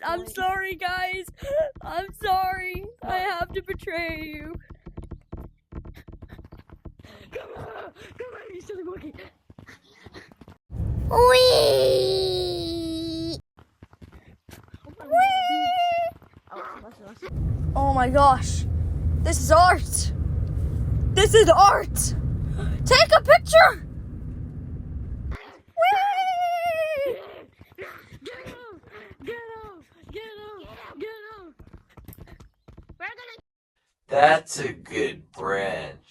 I'm sorry, guys. I'm sorry. I have to betray you. Come on, you silly monkey. Whee! Whee! Oh my gosh. This is art. This is art. Take a picture. Whee! Get off! That's a good branch.